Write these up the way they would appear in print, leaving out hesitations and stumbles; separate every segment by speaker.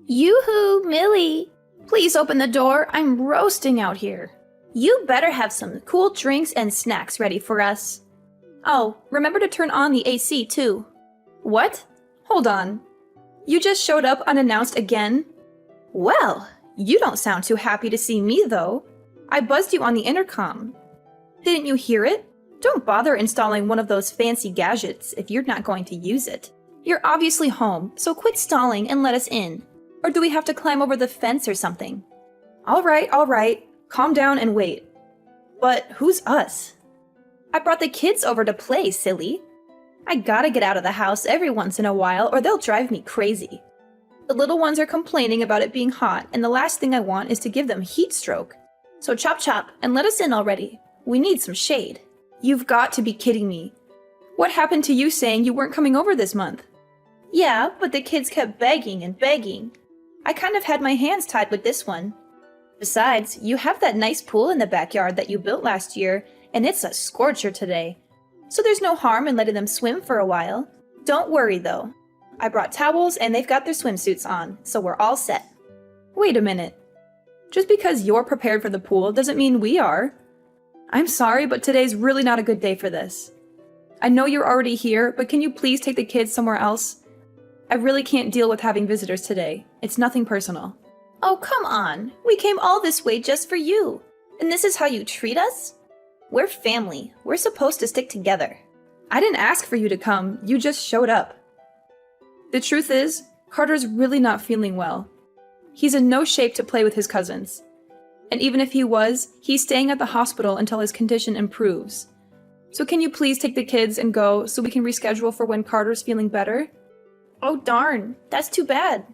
Speaker 1: Yoo-hoo, Millie! Please open the door, I'm roasting out here. You better have some cool drinks and snacks ready for us. Oh, remember to turn on the AC too. What? Hold on. You just showed up unannounced again? Well, you don't sound too happy to see me though. I buzzed you on the intercom. Didn't you hear it? Don't bother installing one of those fancy gadgets if you're not going to use it. You're obviously home, so quit stalling and let us in. Or do we have to climb over the fence or something? All right. Calm down and wait. But who's us? I brought the kids over to play, silly. I gotta get out of the house every once in a while or they'll drive me crazy. The little ones are complaining about it being hot, and the last thing I want is to give them heat stroke. So chop chop and let us in already. We need some shade. You've got to be kidding me. What happened to you saying you weren't coming over this month? Yeah, but the kids kept begging and begging. I kind of had my hands tied with this one. Besides, you have that nice pool in the backyard that you built last year, and it's a scorcher today. So there's no harm in letting them swim for a while. Don't worry though. I brought towels and they've got their swimsuits on, so we're all set. Wait a minute. Just because you're prepared for the pool doesn't mean we are. I'm sorry, but today's really not a good day for this. I know you're already here, but can you please take the kids somewhere else? I really can't deal with having visitors today. It's nothing personal. Oh, come on. We came all this way just for you. And this is how you treat us? We're family. We're supposed to stick together. I didn't ask for you to come. You just showed up. The truth is, Carter's really not feeling well. He's in no shape to play with his cousins. And even if he was, he's staying at the hospital until his condition improves. So can you please take the kids and go so we can reschedule for when Carter's feeling better? Oh darn, that's too bad.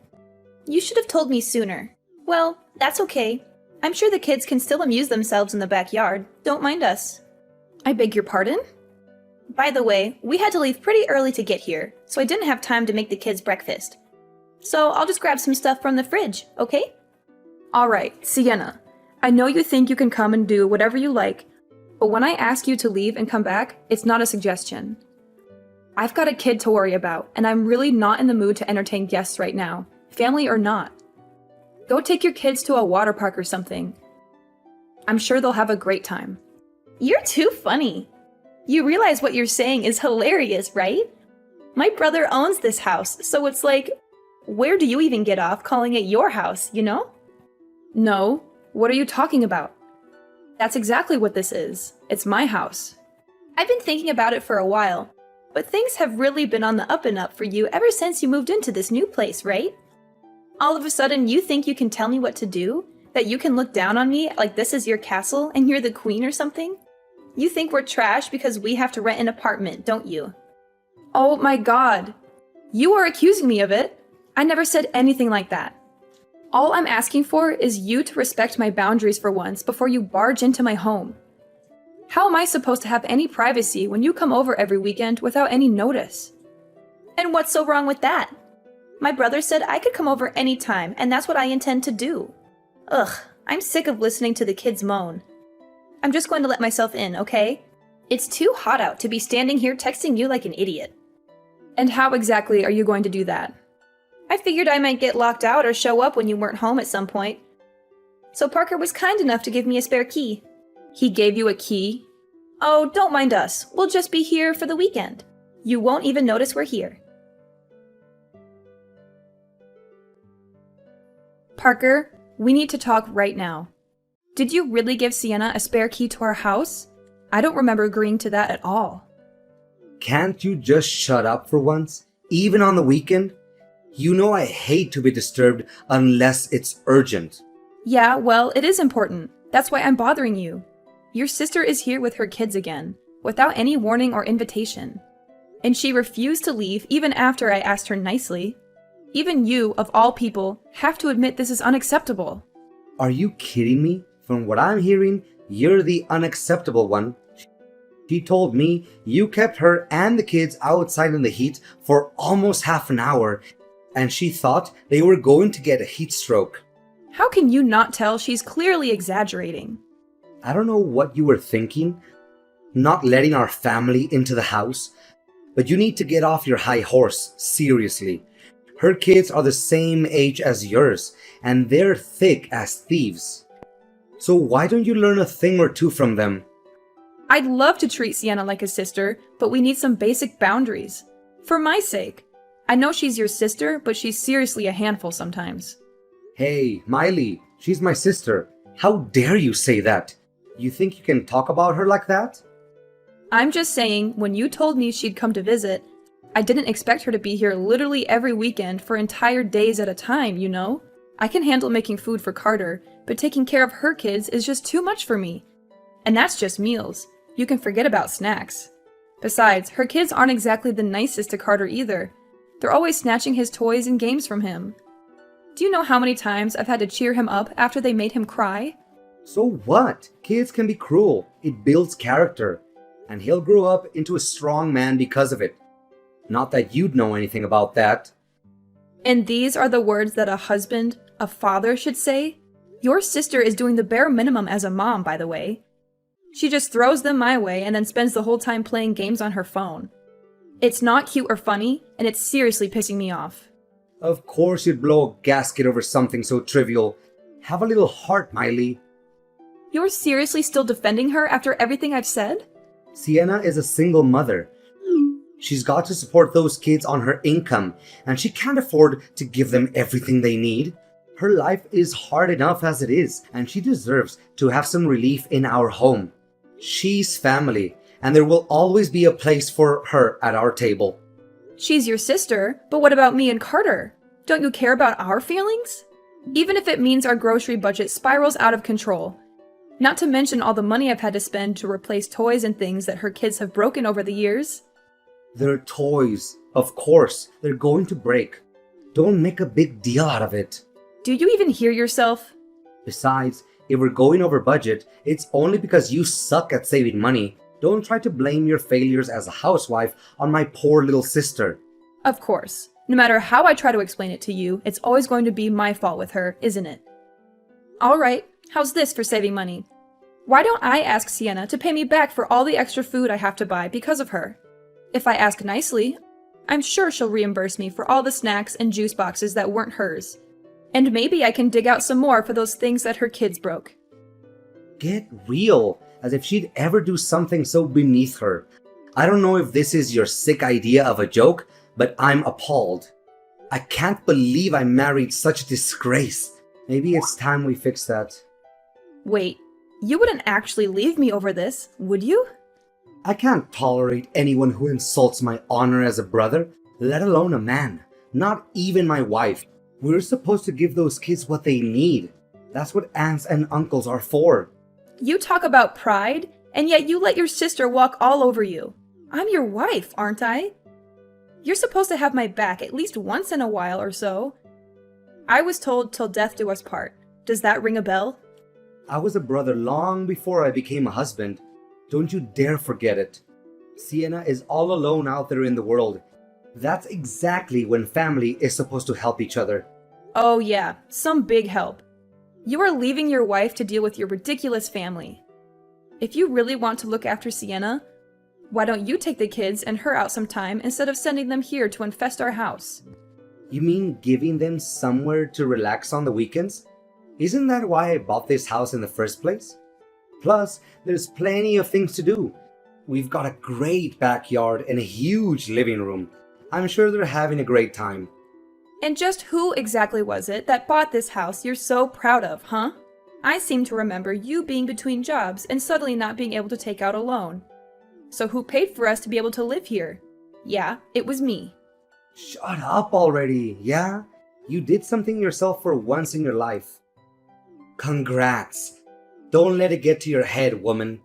Speaker 1: You should have told me sooner. Well, that's okay. I'm sure the kids can still amuse themselves in the backyard. Don't mind us. I beg your pardon? By the way, we had to leave pretty early to get here, so I didn't have time to make the kids breakfast. So I'll just grab some stuff from the fridge, okay? Alright, Sienna. I know you think you can come and do whatever you like, but when I ask you to leave and come back, it's not a suggestion. I've got a kid to worry about, and I'm really not in the mood to entertain guests right now, family or not. Go take your kids to a water park or something. I'm sure they'll have a great time. You're too funny. You realize what you're saying is hilarious, right? My brother owns this house, so it's like, where do you even get off calling it your house, you know? No, what are you talking about? That's exactly what this is. It's my house. I've been thinking about it for a while, but things have really been on the up and up for you ever since you moved into this new place, right? All of a sudden, you think you can tell me what to do? That you can look down on me like this is your castle and you're the queen or something? You think we're trash because we have to rent an apartment, don't you? Oh my god. You are accusing me of it. I never said anything like that. All I'm asking for is you to respect my boundaries for once before you barge into my home. How am I supposed to have any privacy when you come over every weekend without any notice? And what's so wrong with that? My brother said I could come over anytime, and that's what I intend to do. Ugh, I'm sick of listening to the kids moan. I'm just going to let myself in, okay? It's too hot out to be standing here texting you like an idiot. And how exactly are you going to do that? I figured I might get locked out or show up when you weren't home at some point. So Parker was kind enough to give me a spare key. He gave you a key? Oh, don't mind us. We'll just be here for the weekend. You won't even notice we're here. Parker, we need to talk right now. Did you really give Sienna a spare key to our house? I don't remember agreeing to that at all.
Speaker 2: Can't you just shut up for once? Even on the weekend? You know I hate to be disturbed unless it's urgent.
Speaker 1: Yeah, well, it is important. That's why I'm bothering you. Your sister is here with her kids again, without any warning or invitation. And she refused to leave even after I asked her nicely. Even you, of all people, have to admit this is unacceptable.
Speaker 2: Are you kidding me? From what I'm hearing, you're the unacceptable one. She told me you kept her and the kids outside in the heat for almost half an hour, and she thought they were going to get a heat stroke.
Speaker 1: How can you not tell she's clearly exaggerating?
Speaker 2: I don't know what you were thinking, not letting our family into the house, but you need to get off your high horse, seriously. Her kids are the same age as yours, and they're thick as thieves. So why don't you learn a thing or two from them?
Speaker 1: I'd love to treat Sienna like a sister, but we need some basic boundaries. For my sake. I know she's your sister, but she's seriously a handful sometimes.
Speaker 2: Hey, Miley, she's my sister. How dare you say that? You think you can talk about her like that?
Speaker 1: I'm just saying, when you told me she'd come to visit, I didn't expect her to be here literally every weekend for entire days at a time, you know? I can handle making food for Carter, but taking care of her kids is just too much for me. And that's just meals. You can forget about snacks. Besides, her kids aren't exactly the nicest to Carter either. They're always snatching his toys and games from him. Do you know how many times I've had to cheer him up after they made him cry?
Speaker 2: So what? Kids can be cruel. It builds character. And he'll grow up into a strong man because of it. Not that you'd know anything about that.
Speaker 1: And these are the words that a husband, a father should say? Your sister is doing the bare minimum as a mom, by the way. She just throws them my way and then spends the whole time playing games on her phone. It's not cute or funny, and it's seriously pissing me off.
Speaker 2: Of course you'd blow a gasket over something so trivial. Have a little heart, Miley.
Speaker 1: You're seriously still defending her after everything I've said?
Speaker 2: Sienna is a single mother. She's got to support those kids on her income, and she can't afford to give them everything they need. Her life is hard enough as it is, and she deserves to have some relief in our home. She's family, and there will always be a place for her at our table.
Speaker 1: She's your sister, but what about me and Carter? Don't you care about our feelings? Even if it means our grocery budget spirals out of control. Not to mention all the money I've had to spend to replace toys and things that her kids have broken over the years.
Speaker 2: They're toys. Of course, they're going to break. Don't make a big deal out of it.
Speaker 1: Do you even hear yourself?
Speaker 2: Besides, if we're going over budget, it's only because you suck at saving money. Don't try to blame your failures as a housewife on my poor little sister.
Speaker 1: Of course. No matter how I try to explain it to you, it's always going to be my fault with her, isn't it? Alright, how's this for saving money? Why don't I ask Sienna to pay me back for all the extra food I have to buy because of her? If I ask nicely, I'm sure she'll reimburse me for all the snacks and juice boxes that weren't hers. And maybe I can dig out some more for those things that her kids broke.
Speaker 2: Get real, as if she'd ever do something so beneath her. I don't know if this is your sick idea of a joke, but I'm appalled. I can't believe I married such a disgrace. Maybe it's time we fix that.
Speaker 1: Wait, you wouldn't actually leave me over this, would you?
Speaker 2: I can't tolerate anyone who insults my honor as a brother, let alone a man. Not even my wife. We're supposed to give those kids what they need. That's what aunts and uncles are for.
Speaker 1: You talk about pride, and yet you let your sister walk all over you. I'm your wife, aren't I? You're supposed to have my back at least once in a while or so. I was told till death do us part. Does that ring a bell?
Speaker 2: I was a brother long before I became a husband. Don't you dare forget it. Sienna is all alone out there in the world. That's exactly when family is supposed to help each other.
Speaker 1: Oh yeah, some big help. You are leaving your wife to deal with your ridiculous family. If you really want to look after Sienna, why don't you take the kids and her out sometime instead of sending them here to infest our house?
Speaker 2: You mean giving them somewhere to relax on the weekends? Isn't that why I bought this house in the first place? Plus, there's plenty of things to do. We've got a great backyard and a huge living room. I'm sure they're having a great time.
Speaker 1: And just who exactly was it that bought this house you're so proud of, huh? I seem to remember you being between jobs and suddenly not being able to take out a loan. So who paid for us to be able to live here? Yeah, it was me.
Speaker 2: Shut up already, yeah? You did something yourself for once in your life. Congrats. Don't let it get to your head, woman.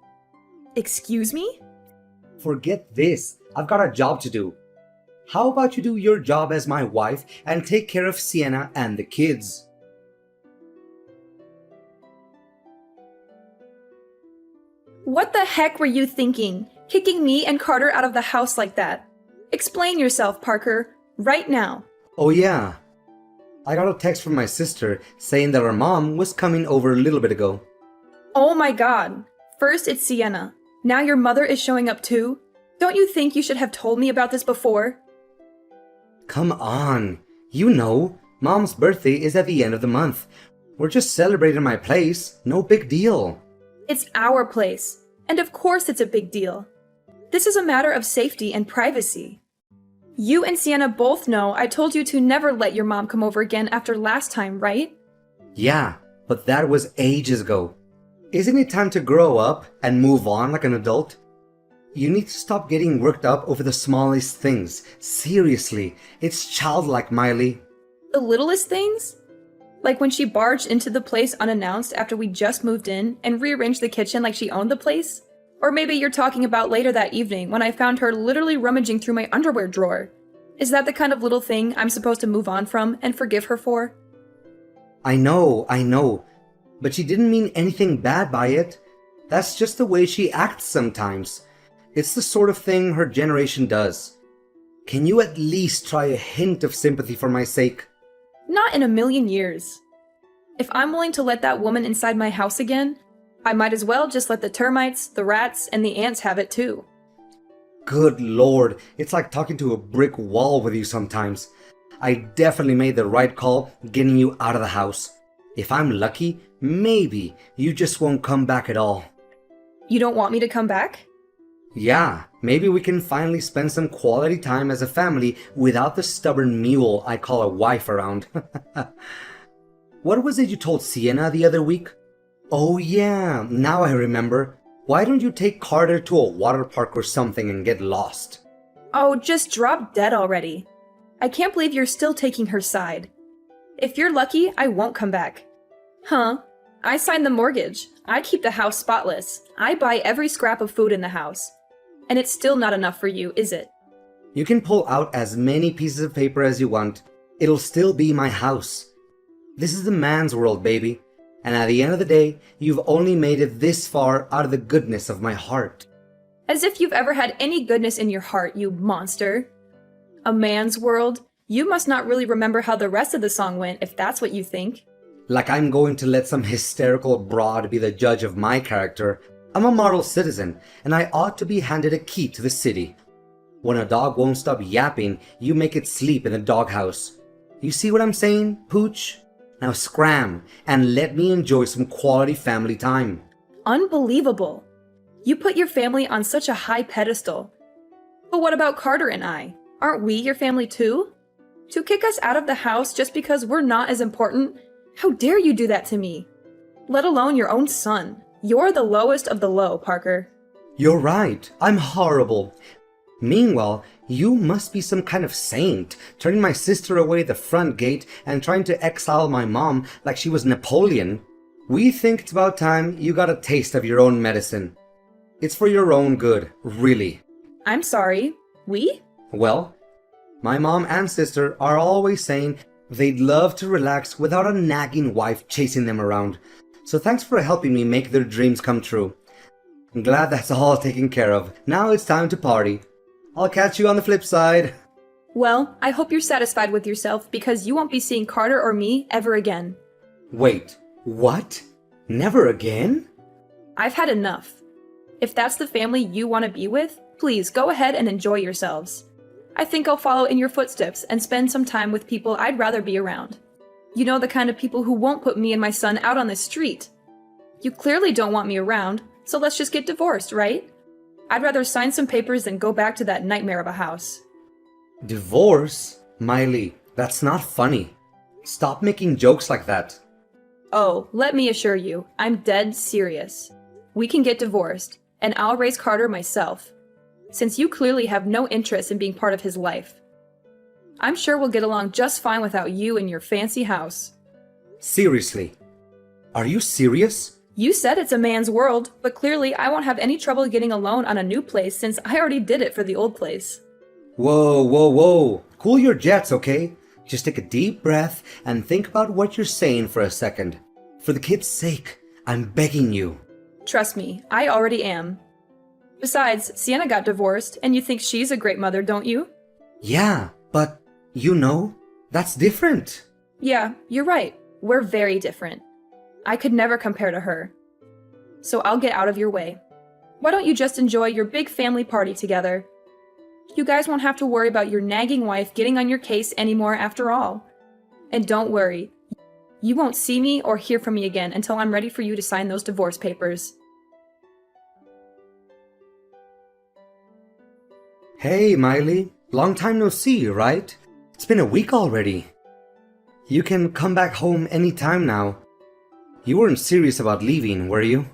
Speaker 1: Excuse me?
Speaker 2: Forget this. I've got a job to do. How about you do your job as my wife and take care of Sienna and the kids?
Speaker 1: What the heck were you thinking? Kicking me and Carter out of the house like that? Explain yourself, Parker, right now.
Speaker 2: Oh yeah. I got a text from my sister saying that her mom was coming over a little bit ago.
Speaker 1: Oh my god. First it's Sienna. Now your mother is showing up too? Don't you think you should have told me about this before?
Speaker 2: Come on. You know, Mom's birthday is at the end of the month. We're just celebrating my place. No big deal.
Speaker 1: It's our place, and of course it's a big deal. This is a matter of safety and privacy. You and Sienna both know I told you to never let your mom come over again after last time, right?
Speaker 2: Yeah, but that was ages ago. Isn't it time to grow up and move on like an adult? You need to stop getting worked up over the smallest things. Seriously, it's childlike, Miley.
Speaker 1: The littlest things? Like when she barged into the place unannounced after we just moved in and rearranged the kitchen like she owned the place? Or maybe you're talking about later that evening when I found her literally rummaging through my underwear drawer. Is that the kind of little thing I'm supposed to move on from and forgive her for?
Speaker 2: I know, but she didn't mean anything bad by it. That's just the way she acts sometimes. It's the sort of thing her generation does. Can you at least try a hint of sympathy for my sake?
Speaker 1: Not in a million years. If I'm willing to let that woman inside my house again, I might as well just let the termites, the rats, and the ants have it too.
Speaker 2: Good lord, it's like talking to a brick wall with you sometimes. I definitely made the right call getting you out of the house. If I'm lucky, maybe you just won't come back at all.
Speaker 1: You don't want me to come back?
Speaker 2: Yeah, maybe we can finally spend some quality time as a family without the stubborn mule I call a wife around. What was it you told Sienna the other week? Oh yeah, now I remember. Why don't you take Carter to a water park or something and get lost?
Speaker 1: Oh, just drop dead already. I can't believe you're still taking her side. If you're lucky, I won't come back. Huh? I signed the mortgage. I keep the house spotless. I buy every scrap of food in the house. And it's still not enough for you, is it?
Speaker 2: You can pull out as many pieces of paper as you want. It'll still be my house. This is the man's world, baby. And at the end of the day, you've only made it this far out of the goodness of my heart.
Speaker 1: As if you've ever had any goodness in your heart, you monster. A man's world? You must not really remember how the rest of the song went if that's what you think.
Speaker 2: Like I'm going to let some hysterical broad be the judge of my character. I'm a model citizen, and I ought to be handed a key to the city. When a dog won't stop yapping, you make it sleep in the doghouse. You see what I'm saying, Pooch? Now scram, and let me enjoy some quality family time.
Speaker 1: Unbelievable. You put your family on such a high pedestal. But what about Carter and I? Aren't we your family too? To kick us out of the house just because we're not as important? How dare you do that to me? Let alone your own son. You're the lowest of the low, Parker.
Speaker 2: You're right, I'm horrible. Meanwhile, you must be some kind of saint, turning my sister away at the front gate and trying to exile my mom like she was Napoleon. We think it's about time you got a taste of your own medicine. It's for your own good, really.
Speaker 1: I'm sorry. We?
Speaker 2: Well, my mom and sister are always saying they'd love to relax without a nagging wife chasing them around. So thanks for helping me make their dreams come true. I'm glad that's all taken care of. Now it's time to party. I'll catch you on the flip side.
Speaker 1: Well, I hope you're satisfied with yourself because you won't be seeing Carter or me ever again.
Speaker 2: Wait, what? Never again?
Speaker 1: I've had enough. If that's the family you want to be with, please go ahead and enjoy yourselves. I think I'll follow in your footsteps and spend some time with people I'd rather be around. You know, the kind of people who won't put me and my son out on the street. You clearly don't want me around, so let's just get divorced, right? I'd rather sign some papers than go back to that nightmare of a house.
Speaker 2: Divorce? Miley, that's not funny. Stop making jokes like that.
Speaker 1: Oh, let me assure you, I'm dead serious. We can get divorced, and I'll raise Carter myself, since you clearly have no interest in being part of his life. I'm sure we'll get along just fine without you and your fancy house.
Speaker 2: Seriously? Are you serious?
Speaker 1: You said it's a man's world, but clearly I won't have any trouble getting a loan on a new place since I already did it for the old place.
Speaker 2: Whoa. Cool your jets, okay? Just take a deep breath and think about what you're saying for a second. For the kid's sake, I'm begging you.
Speaker 1: Trust me, I already am. Besides, Sienna got divorced, and you think she's a great mother, don't you?
Speaker 2: Yeah, but, you know, that's different.
Speaker 1: Yeah, you're right. We're very different. I could never compare to her. So I'll get out of your way. Why don't you just enjoy your big family party together? You guys won't have to worry about your nagging wife getting on your case anymore after all. And don't worry, you won't see me or hear from me again until I'm ready for you to sign those divorce papers.
Speaker 2: Hey, Miley. Long time no see, right? It's been a week already. You can come back home anytime now. You weren't serious about leaving, were you?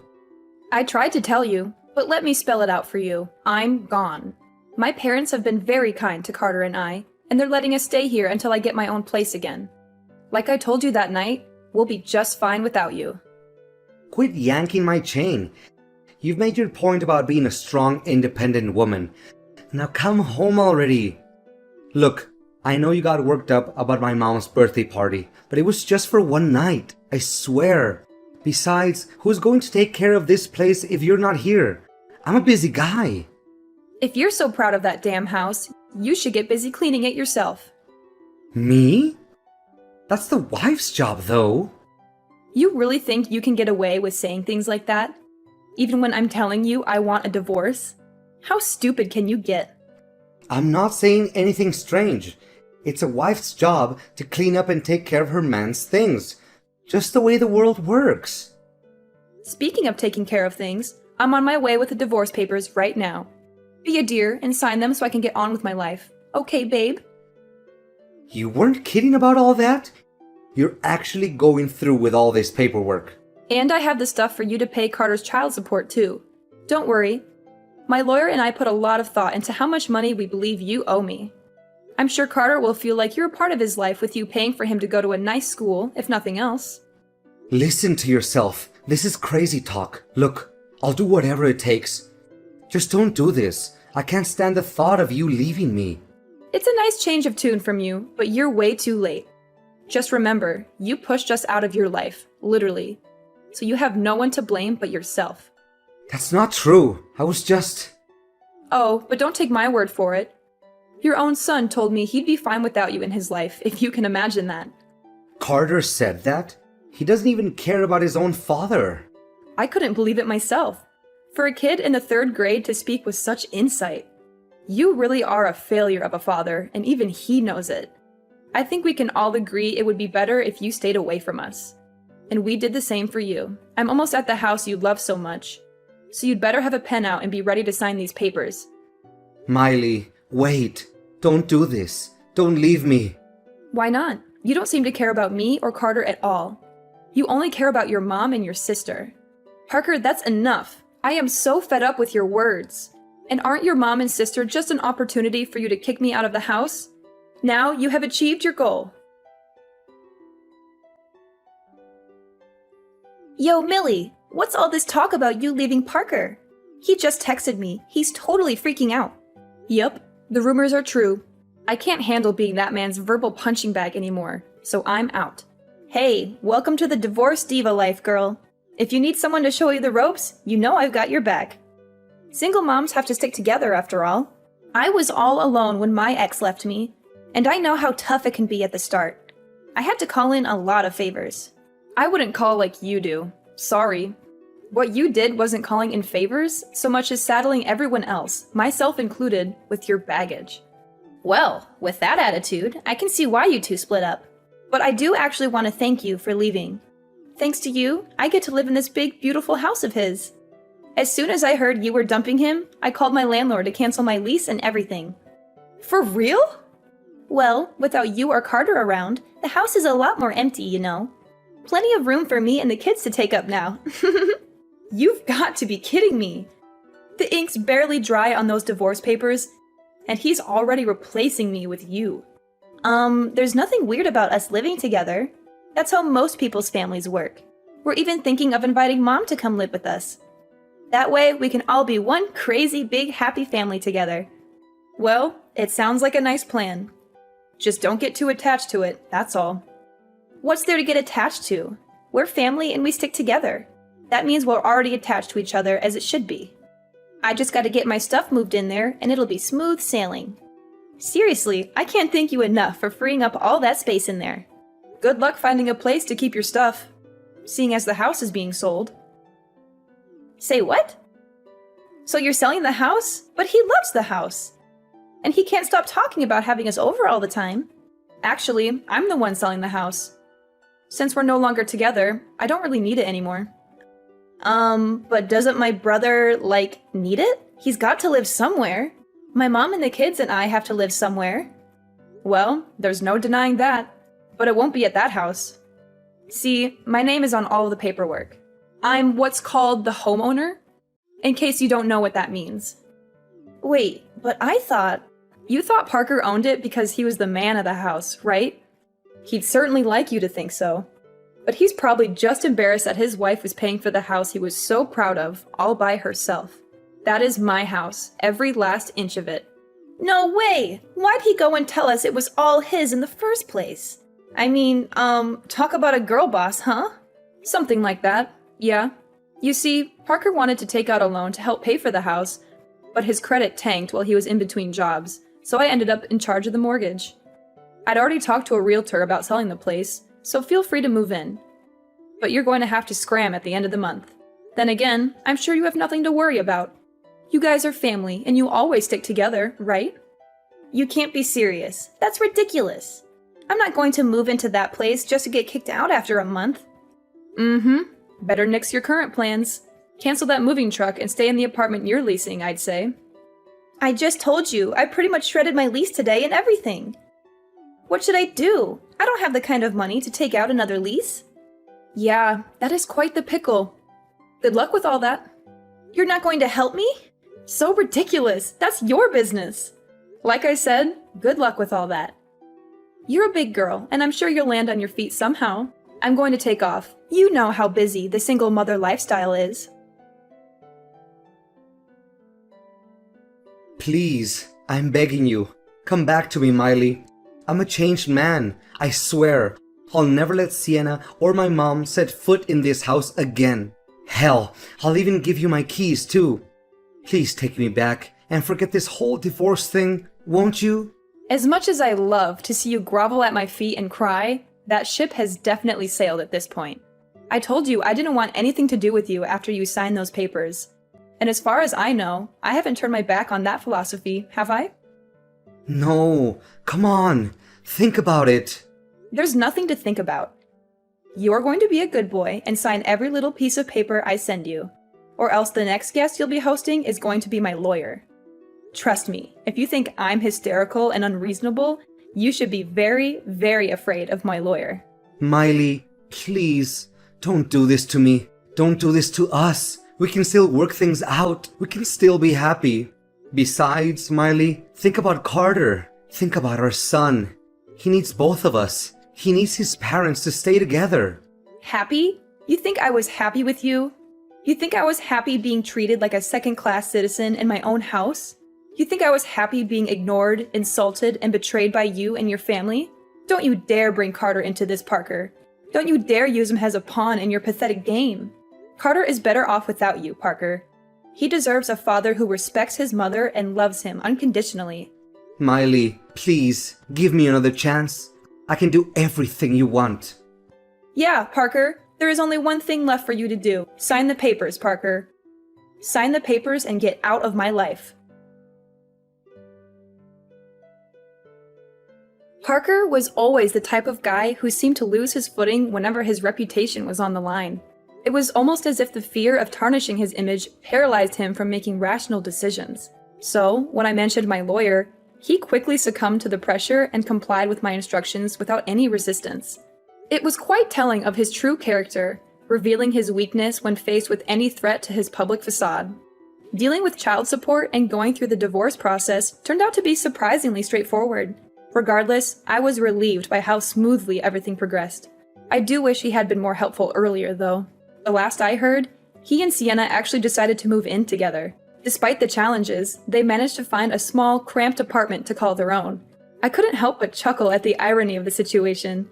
Speaker 1: I tried to tell you, but let me spell it out for you. I'm gone. My parents have been very kind to Carter and I, and they're letting us stay here until I get my own place again. Like I told you that night, we'll be just fine without you.
Speaker 2: Quit yanking my chain. You've made your point about being a strong, independent woman. Now come home already. Look, I know you got worked up about my mom's birthday party, but it was just for one night, I swear. Besides, who's going to take care of this place if you're not here? I'm a busy guy.
Speaker 1: If you're so proud of that damn house, you should get busy cleaning it yourself.
Speaker 2: Me? That's the wife's job, though.
Speaker 1: You really think you can get away with saying things like that? Even when I'm telling you I want a divorce? How stupid can you get?
Speaker 2: I'm not saying anything strange. It's a wife's job to clean up and take care of her man's things. Just the way the world works.
Speaker 1: Speaking of taking care of things, I'm on my way with the divorce papers right now. Be a dear and sign them so I can get on with my life. Okay, babe?
Speaker 2: You weren't kidding about all that? You're actually going through with all this paperwork.
Speaker 1: And I have the stuff for you to pay Carter's child support too. Don't worry. My lawyer and I put a lot of thought into how much money we believe you owe me. I'm sure Carter will feel like you're a part of his life with you paying for him to go to a nice school, if nothing else.
Speaker 2: Listen to yourself. This is crazy talk. Look, I'll do whatever it takes. Just don't do this. I can't stand the thought of you leaving me.
Speaker 1: It's a nice change of tune from you, but you're way too late. Just remember, you pushed us out of your life, literally. So you have no one to blame but yourself.
Speaker 2: That's not true. I was just...
Speaker 1: Oh, but don't take my word for it. Your own son told me he'd be fine without you in his life, if you can imagine that.
Speaker 2: Carter said that? He doesn't even care about his own father.
Speaker 1: I couldn't believe it myself. For a kid in the 3rd grade to speak with such insight. You really are a failure of a father, and even he knows it. I think we can all agree it would be better if you stayed away from us. And we did the same for you. I'm almost at the house you love so much. So you'd better have a pen out and be ready to sign these papers.
Speaker 2: Miley, wait. Don't do this. Don't leave me.
Speaker 1: Why not? You don't seem to care about me or Carter at all. You only care about your mom and your sister. Parker, that's enough. I am so fed up with your words. And aren't your mom and sister just an opportunity for you to kick me out of the house? Now you have achieved your goal. Yo, Millie, what's all this talk about you leaving Parker? He just texted me. He's totally freaking out. Yep, the rumors are true. I can't handle being that man's verbal punching bag anymore, so I'm out. Hey, welcome to the divorce diva life, girl. If you need someone to show you the ropes, you know I've got your back. Single moms have to stick together after all. I was all alone when my ex left me, and I know how tough it can be at the start. I had to call in a lot of favors. I wouldn't call like you do. Sorry. What you did wasn't calling in favors so much as saddling everyone else, myself included, with your baggage. Well, with that attitude, I can see why you two split up. But I do actually want to thank you for leaving. Thanks to you, I get to live in this big, beautiful house of his. As soon as I heard you were dumping him, I called my landlord to cancel my lease and everything. For real? Well, without you or Carter around, the house is a lot more empty, you know. Plenty of room for me and the kids to take up now. You've got to be kidding me. The ink's barely dry on those divorce papers, and he's already replacing me with you. There's nothing weird about us living together. That's how most people's families work. We're even thinking of inviting Mom to come live with us. That way, we can all be one crazy, big, happy family together. Well, it sounds like a nice plan. Just don't get too attached to it, that's all. What's there to get attached to? We're family and we stick together. That means we're already attached to each other as it should be. I just gotta get my stuff moved in there and it'll be smooth sailing. Seriously, I can't thank you enough for freeing up all that space in there. Good luck finding a place to keep your stuff, seeing as the house is being sold. Say what? So you're selling the house? But he loves the house. And he can't stop talking about having us over all the time. Actually, I'm the one selling the house. Since we're no longer together, I don't really need it anymore. But doesn't my brother, need it? He's got to live somewhere. My mom and the kids and I have to live somewhere. Well, there's no denying that. But it won't be at that house. See, my name is on all of the paperwork. I'm what's called the homeowner, in case you don't know what that means. Wait, but you thought Parker owned it because he was the man of the house, right? He'd certainly like you to think so. But he's probably just embarrassed that his wife was paying for the house he was so proud of, all by herself. That is my house, every last inch of it. No way! Why'd he go and tell us it was all his in the first place? I mean, talk about a girl boss, huh? Something like that, yeah. You see, Parker wanted to take out a loan to help pay for the house, but his credit tanked while he was in between jobs, so I ended up in charge of the mortgage. I'd already talked to a realtor about selling the place, so feel free to move in. But you're going to have to scram at the end of the month. Then again, I'm sure you have nothing to worry about. You guys are family, and you always stick together, right? You can't be serious. That's ridiculous. I'm not going to move into that place just to get kicked out after a month. Better nix your current plans. Cancel that moving truck and stay in the apartment you're leasing, I'd say. I just told you, I pretty much shredded my lease today and everything. What should I do? I don't have the kind of money to take out another lease. Yeah, that is quite the pickle. Good luck with all that. You're not going to help me? So ridiculous. That's your business. Like I said, good luck with all that. You're a big girl, and I'm sure you'll land on your feet somehow. I'm going to take off. You know how busy the single mother lifestyle is.
Speaker 2: Please, I'm begging you. Come back to me, Miley. I'm a changed man. I swear. I'll never let Sienna or my mom set foot in this house again. Hell, I'll even give you my keys too. Please take me back and forget this whole divorce thing, won't you?
Speaker 1: As much as I love to see you grovel at my feet and cry, that ship has definitely sailed at this point. I told you I didn't want anything to do with you after you signed those papers. And as far as I know, I haven't turned my back on that philosophy, have I?
Speaker 2: No, come on, think about it.
Speaker 1: There's nothing to think about. You're going to be a good boy and sign every little piece of paper I send you. Or else the next guest you'll be hosting is going to be my lawyer. Trust me, if you think I'm hysterical and unreasonable, you should be very, very afraid of my lawyer.
Speaker 2: Miley, please, don't do this to me. Don't do this to us. We can still work things out. We can still be happy. Besides, Miley, think about Carter. Think about our son. He needs both of us. He needs his parents to stay together.
Speaker 1: Happy? You think I was happy with you? You think I was happy being treated like a second-class citizen in my own house? You think I was happy being ignored, insulted, and betrayed by you and your family? Don't you dare bring Carter into this, Parker. Don't you dare use him as a pawn in your pathetic game. Carter is better off without you, Parker. He deserves a father who respects his mother and loves him unconditionally.
Speaker 2: Miley, please, give me another chance. I can do everything you want.
Speaker 1: Yeah, Parker. There is only one thing left for you to do. Sign the papers, Parker. Sign the papers and get out of my life. Parker was always the type of guy who seemed to lose his footing whenever his reputation was on the line. It was almost as if the fear of tarnishing his image paralyzed him from making rational decisions. So, when I mentioned my lawyer, he quickly succumbed to the pressure and complied with my instructions without any resistance. It was quite telling of his true character, revealing his weakness when faced with any threat to his public facade. Dealing with child support and going through the divorce process turned out to be surprisingly straightforward. Regardless, I was relieved by how smoothly everything progressed. I do wish he had been more helpful earlier, though. The last I heard, he and Sienna actually decided to move in together. Despite the challenges, they managed to find a small, cramped apartment to call their own. I couldn't help but chuckle at the irony of the situation.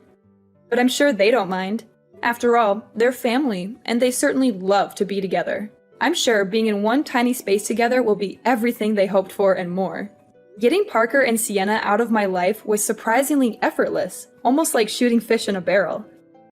Speaker 1: But I'm sure they don't mind. After all, they're family, and they certainly love to be together. I'm sure being in one tiny space together will be everything they hoped for and more. Getting Parker and Sienna out of my life was surprisingly effortless, almost like shooting fish in a barrel.